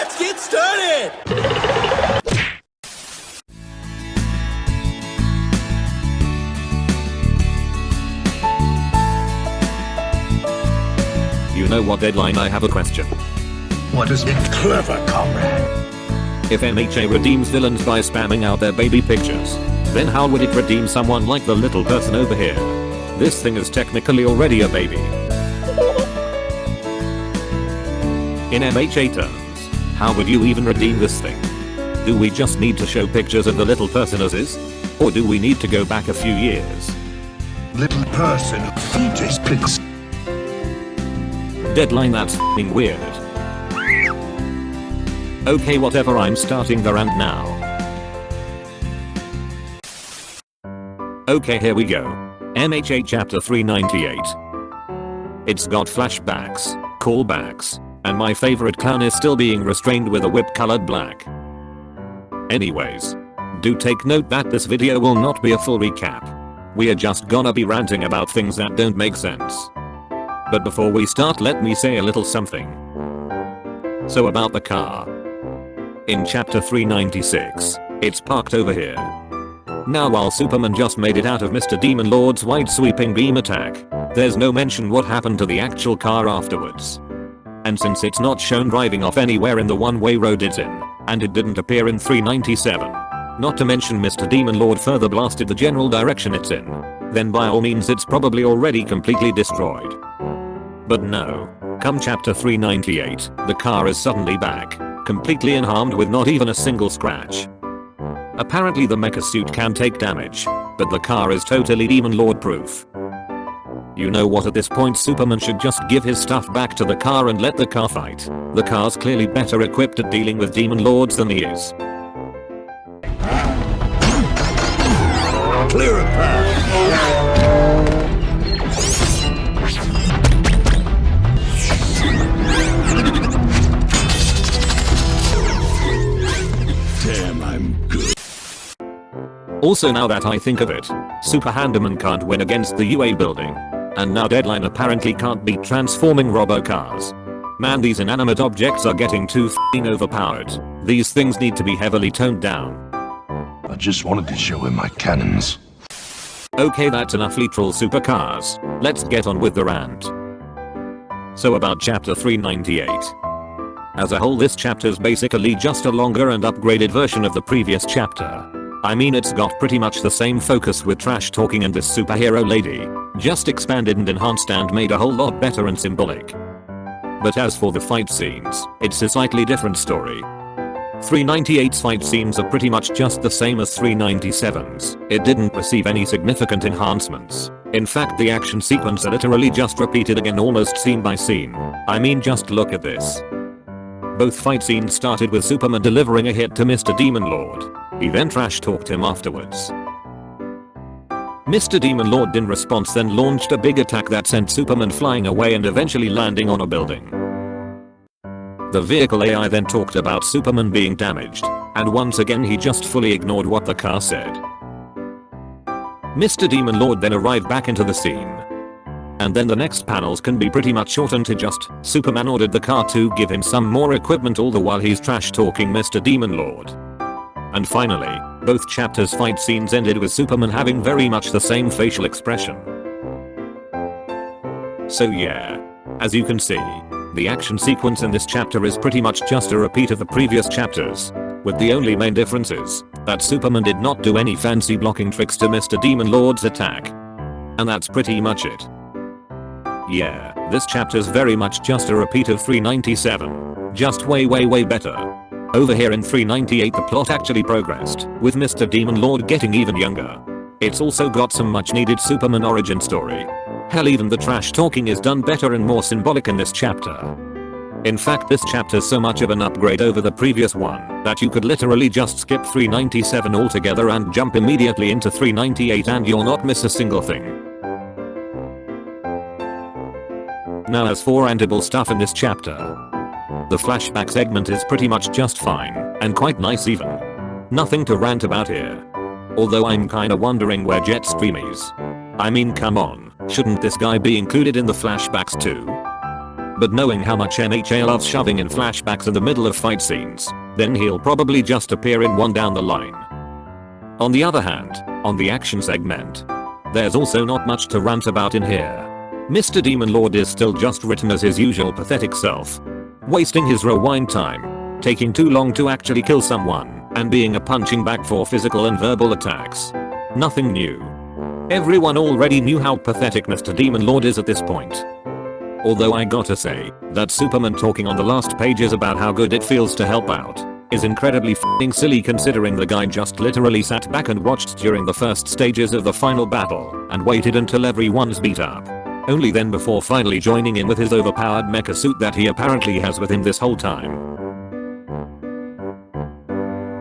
Let's get started! You know what, Deadline? I have a question. What is it, clever comrade? If MHA redeems villains by spamming out their baby pictures, then how would it redeem someone like the little person over here? This thing is technically already a baby. In MHA terms, how would you even redeem this thing? Do we just need to show pictures of the little person as is? Or do we need to go back a few years? Little person, fetus pics. Deadline, that's f***ing weird. Okay, whatever, I'm starting the rant now. Okay, here we go. MHA chapter 398. It's got flashbacks, callbacks, and my favorite clown is still being restrained with a whip colored black. Anyways, do take note that this video will not be a full recap. We are just gonna be ranting about things that don't make sense. But before we start, let me say a little something. So about the car. In chapter 396, it's parked over here. Now while Superman just made it out of Mr. Demon Lord's wide sweeping beam attack, there's no mention what happened to the actual car afterwards. And since it's not shown driving off anywhere in the one-way road it's in, and it didn't appear in 397, not to mention Mr. Demon Lord further blasted the general direction it's in, then by all means it's probably already completely destroyed. But no, come chapter 398, the car is suddenly back, completely unharmed with not even a single scratch. Apparently the mecha suit can take damage, but the car is totally Demon Lord proof. You know what, at this point Superman should just give his stuff back to the car and let the car fight. The car's clearly better equipped at dealing with Demon Lords than he is. Clear a path. Damn, I'm good. Also, now that I think of it, Super Handyman can't win against the UA building. And now Deadline apparently can't beat transforming robo-cars. Man, these inanimate objects are getting too f***ing overpowered. These things need to be heavily toned down. I just wanted to show him my cannons. Okay, that's enough literal supercars. Let's get on with the rant. So about chapter 398. As a whole, this chapter's basically just a longer and upgraded version of the previous chapter. I mean, it's got pretty much the same focus with trash talking and this superhero lady, just expanded and enhanced and made a whole lot better and symbolic. But as for the fight scenes, it's a slightly different story. 398's fight scenes are pretty much just the same as 397's. It didn't receive any significant enhancements. In fact, the action sequence are literally just repeated again, almost scene by scene. I mean, just look at this. Both fight scenes started with Superman delivering a hit to Mr. Demon Lord. He then trash talked him afterwards. Mr. Demon Lord in response then launched a big attack that sent Superman flying away and eventually landing on a building. The vehicle AI then talked about Superman being damaged, and once again he just fully ignored what the car said. Mr. Demon Lord then arrived back into the scene. And then the next panels can be pretty much shortened to just Superman ordered the car to give him some more equipment all the while he's trash talking Mr. Demon Lord. And finally, both chapters' fight scenes ended with Superman having very much the same facial expression. So yeah, as you can see, the action sequence in this chapter is pretty much just a repeat of the previous chapters, with the only main difference is that Superman did not do any fancy blocking tricks to Mr. Demon Lord's attack. And that's pretty much it. Yeah, this chapter's very much just a repeat of 397, just way better. Over here in 398 the plot actually progressed, with Mr. Demon Lord getting even younger. It's also got some much needed Superman origin story. Hell, even the trash talking is done better and more symbolic in this chapter. In fact, this chapter's so much of an upgrade over the previous one that you could literally just skip 397 altogether and jump immediately into 398 and you'll not miss a single thing. Now as for rantable stuff in this chapter, the flashback segment is pretty much just fine, and quite nice even. Nothing to rant about here. Although I'm kinda wondering where Jetstream is. I mean, come on, shouldn't this guy be included in the flashbacks too? But knowing how much MHA loves shoving in flashbacks in the middle of fight scenes, then he'll probably just appear in one down the line. On the other hand, on the action segment, there's also not much to rant about in here. Mr. Demon Lord is still just written as his usual pathetic self, wasting his rewind time, taking too long to actually kill someone, and being a punching bag for physical and verbal attacks. Nothing new. Everyone already knew how pathetic Mr. Demon Lord is at this point. Although I gotta say, that Superman talking on the last pages about how good it feels to help out is incredibly f***ing silly considering the guy just literally sat back and watched during the first stages of the final battle and waited until everyone's beat up. Only then before finally joining in with his overpowered mecha suit that he apparently has with him this whole time.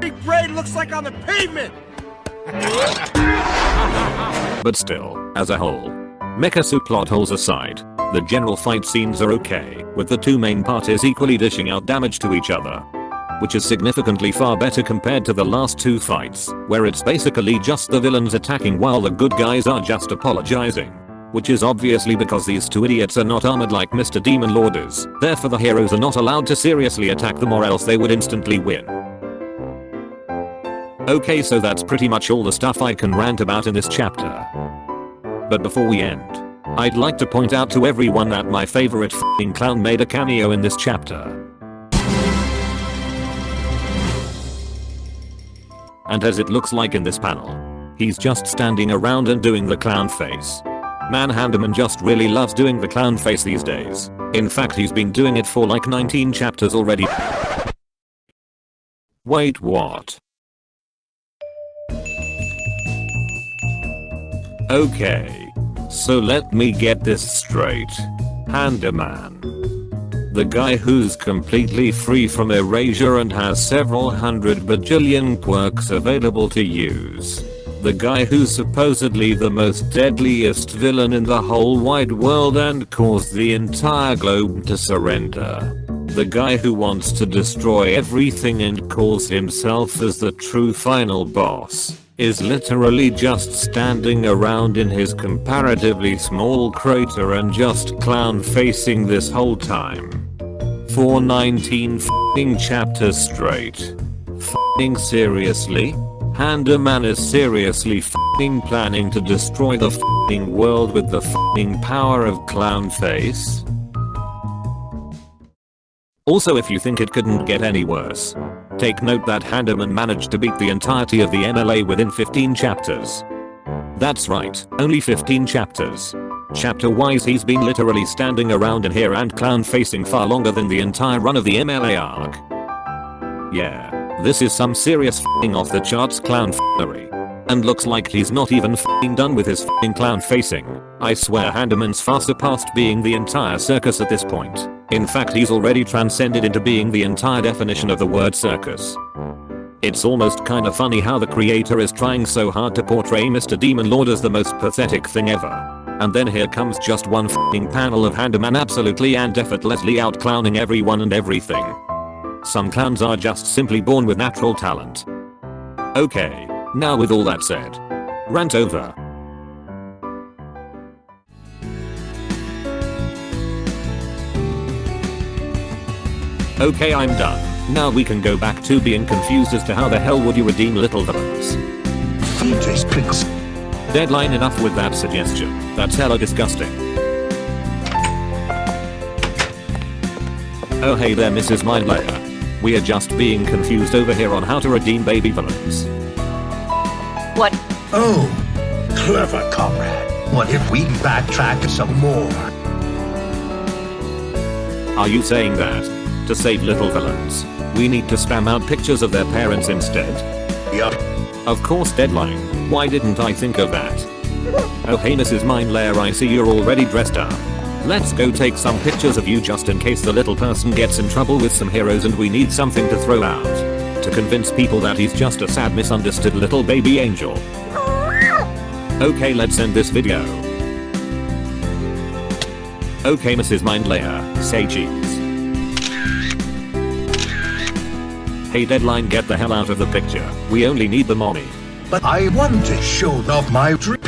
Big brain looks like on the pavement! But still, as a whole, mecha suit plot holes aside, the general fight scenes are okay, with the two main parties equally dishing out damage to each other, which is significantly far better compared to the last two fights, where it's basically just the villains attacking while the good guys are just apologizing. Which is obviously because these two idiots are not armored like Mr. Demon Lord is, therefore the heroes are not allowed to seriously attack them or else they would instantly win. Okay, so that's pretty much all the stuff I can rant about in this chapter. But before we end, I'd like to point out to everyone that my favorite f***ing clown made a cameo in this chapter. And as it looks like in this panel, he's just standing around and doing the clown face. Man, Handaman just really loves doing the clown face these days. In fact, he's been doing it for like 19 chapters already. Wait, what? Okay, so let me get this straight. Handaman, the guy who's completely free from erasure and has several hundred bajillion quirks available to use. The guy who's supposedly the most deadliest villain in the whole wide world and caused the entire globe to surrender. The guy who wants to destroy everything and calls himself as the true final boss is literally just standing around in his comparatively small crater and just clown facing this whole time. For 19 f***ing chapters straight. F***ing seriously? Handaman is seriously f***ing planning to destroy the f***ing world with the f***ing power of clown face? Also, if you think it couldn't get any worse, take note that Handaman managed to beat the entirety of the MLA within 15 chapters. That's right, only 15 chapters. Chapter-wise he's been literally standing around in here and clown facing far longer than the entire run of the MLA arc. Yeah. This is some serious f***ing off the charts clown f***ery. And looks like he's not even f***ing done with his f***ing clown facing. I swear Handaman's far surpassed being the entire circus at this point. In fact, he's already transcended into being the entire definition of the word circus. It's almost kinda funny how the creator is trying so hard to portray Mr. Demon Lord as the most pathetic thing ever. And then here comes just one f***ing panel of Handaman absolutely and effortlessly out-clowning everyone and everything. Some clowns are just simply born with natural talent. Okay, now with all that said, rant over. Okay, I'm done. Now we can go back to being confused as to how the hell would you redeem little villains. Fetus pics. Deadline, enough with that suggestion. That's hella disgusting. Oh hey there, Mrs. Mindlayer. We are just being confused over here on how to redeem baby villains. What? Oh, clever comrade. What if we backtrack some more? Are you saying that, to save little villains, we need to spam out pictures of their parents instead? Yup. Of course, Deadline. Why didn't I think of that? Oh hey Mrs. Mindlayer, I see you're already dressed up. Let's go take some pictures of you just in case the little person gets in trouble with some heroes and we need something to throw out. To convince people that he's just a sad misunderstood little baby angel. Okay, let's end this video. Okay Mrs. Mindlayer, say cheese. Hey Deadline, get the hell out of the picture. We only need the mommy. But I want to show off my dream.